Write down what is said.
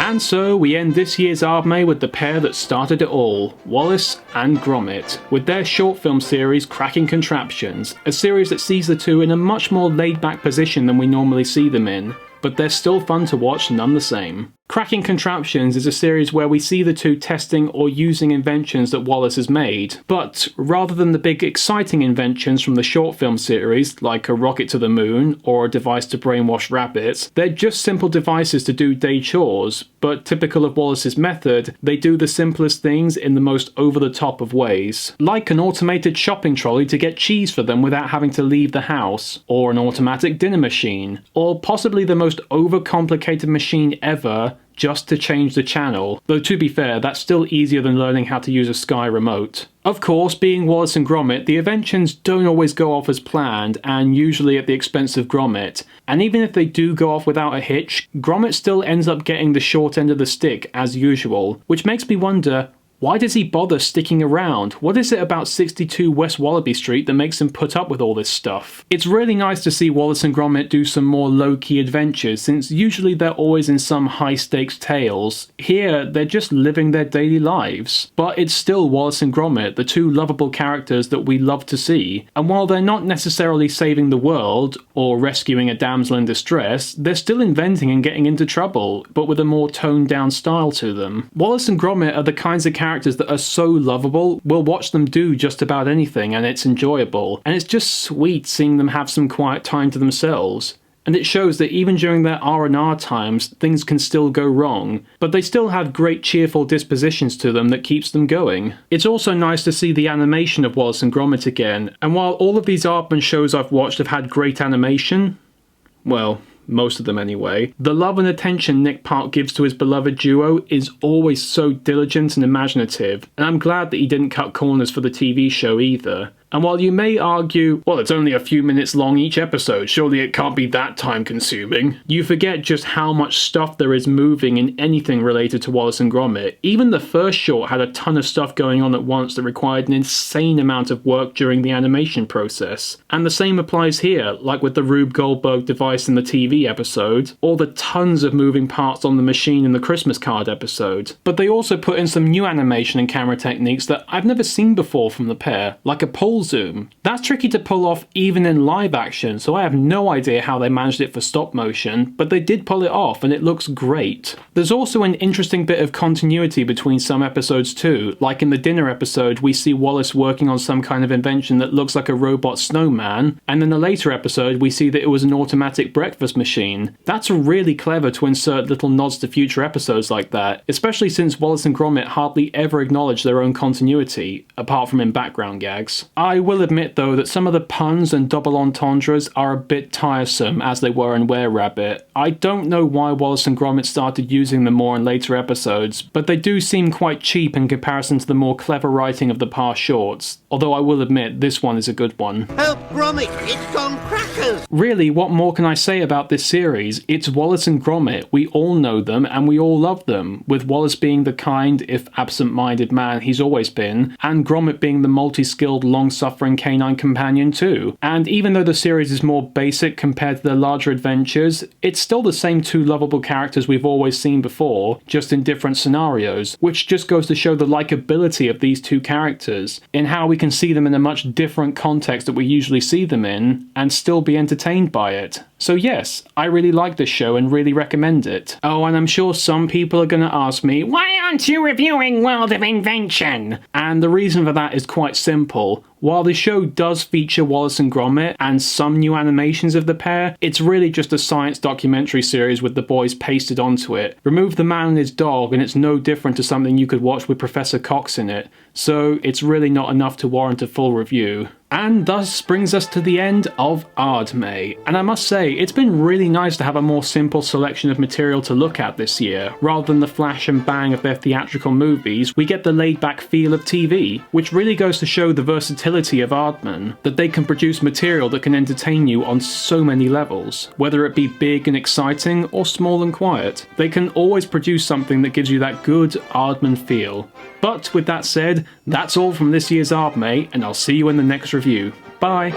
And so we end this year's Aardmay with the pair that started it all, Wallace and Gromit, with their short film series Cracking Contraptions, a series that sees the two in a much more laid-back position than we normally see them in, but they're still fun to watch none the same. Cracking Contraptions is a series where we see the two testing or using inventions that Wallace has made, but rather than the big exciting inventions from the short film series, like a rocket to the moon or a device to brainwash rabbits, they're just simple devices to do day chores, but typical of Wallace's method, they do the simplest things in the most over-the-top of ways. Like an automated shopping trolley to get cheese for them without having to leave the house, or an automatic dinner machine, or possibly the most overcomplicated machine ever, just to change the channel, though to be fair, that's still easier than learning how to use a Sky remote. Of course, being Wallace and Gromit, the inventions don't always go off as planned, and usually at the expense of Gromit. And even if they do go off without a hitch, Gromit still ends up getting the short end of the stick, as usual, which makes me wonder, why does he bother sticking around? What is it about 62 West Wallaby Street that makes him put up with all this stuff? It's really nice to see Wallace and Gromit do some more low-key adventures, since usually they're always in some high-stakes tales. Here, they're just living their daily lives. But it's still Wallace and Gromit, the two lovable characters that we love to see. And while they're not necessarily saving the world, or rescuing a damsel in distress, they're still inventing and getting into trouble, but with a more toned-down style to them. Wallace and Gromit are the kinds of characters that are so lovable, we'll watch them do just about anything and it's enjoyable, and it's just sweet seeing them have some quiet time to themselves. And it shows that even during their R&R times, things can still go wrong, but they still have great cheerful dispositions to them that keeps them going. It's also nice to see the animation of Wallace and Gromit again, and while all of these Aardman shows I've watched have had great animation, well, most of them anyway, the love and attention Nick Park gives to his beloved duo is always so diligent and imaginative, and I'm glad that he didn't cut corners for the TV show either. And while you may argue, well, it's only a few minutes long each episode, surely it can't be that time consuming, you forget just how much stuff there is moving in anything related to Wallace and Gromit. Even the first short had a ton of stuff going on at once that required an insane amount of work during the animation process. And the same applies here, like with the Rube Goldberg device in the TV episode, or the tons of moving parts on the machine in the Christmas card episode. But they also put in some new animation and camera techniques that I've never seen before from the pair, like a pole zoom. That's tricky to pull off even in live action, so I have no idea how they managed it for stop motion, but they did pull it off and it looks great. There's also an interesting bit of continuity between some episodes too, like in the dinner episode we see Wallace working on some kind of invention that looks like a robot snowman, and in the later episode we see that it was an automatic breakfast machine. That's really clever to insert little nods to future episodes like that, especially since Wallace and Gromit hardly ever acknowledge their own continuity, apart from in background gags. I will admit though that some of the puns and double entendres are a bit tiresome as they were in Were-Rabbit. I don't know why Wallace and Gromit started using them more in later episodes, but they do seem quite cheap in comparison to the more clever writing of the past shorts, although I will admit this one is a good one. Help Gromit, it's gone crackers! Really, what more can I say about this series? It's Wallace and Gromit, we all know them and we all love them, with Wallace being the kind, if absent-minded man he's always been, and Gromit being the multi-skilled, long-suffering canine companion too. And even though the series is more basic compared to their larger adventures, it's still the same two lovable characters we've always seen before, just in different scenarios, which just goes to show the likability of these two characters, in how we can see them in a much different context that we usually see them in, and still be entertained by it. So yes, I really like this show and really recommend it. Oh, and I'm sure some people are going to ask me, why aren't you reviewing World of Invention? And the reason for that is quite simple. While the show does feature Wallace and Gromit and some new animations of the pair, it's really just a science documentary series with the boys pasted onto it. Remove the man and his dog and it's no different to something you could watch with Professor Cox in it, so it's really not enough to warrant a full review. And thus brings us to the end of Aardmay. And I must say, it's been really nice to have a more simple selection of material to look at this year. Rather than the flash and bang of their theatrical movies, we get the laid-back feel of TV, which really goes to show the versatility of Aardman, that they can produce material that can entertain you on so many levels. Whether it be big and exciting, or small and quiet, they can always produce something that gives you that good Aardman feel. But with that said, that's all from this year's Aardmay, and I'll see you in the next review. Bye!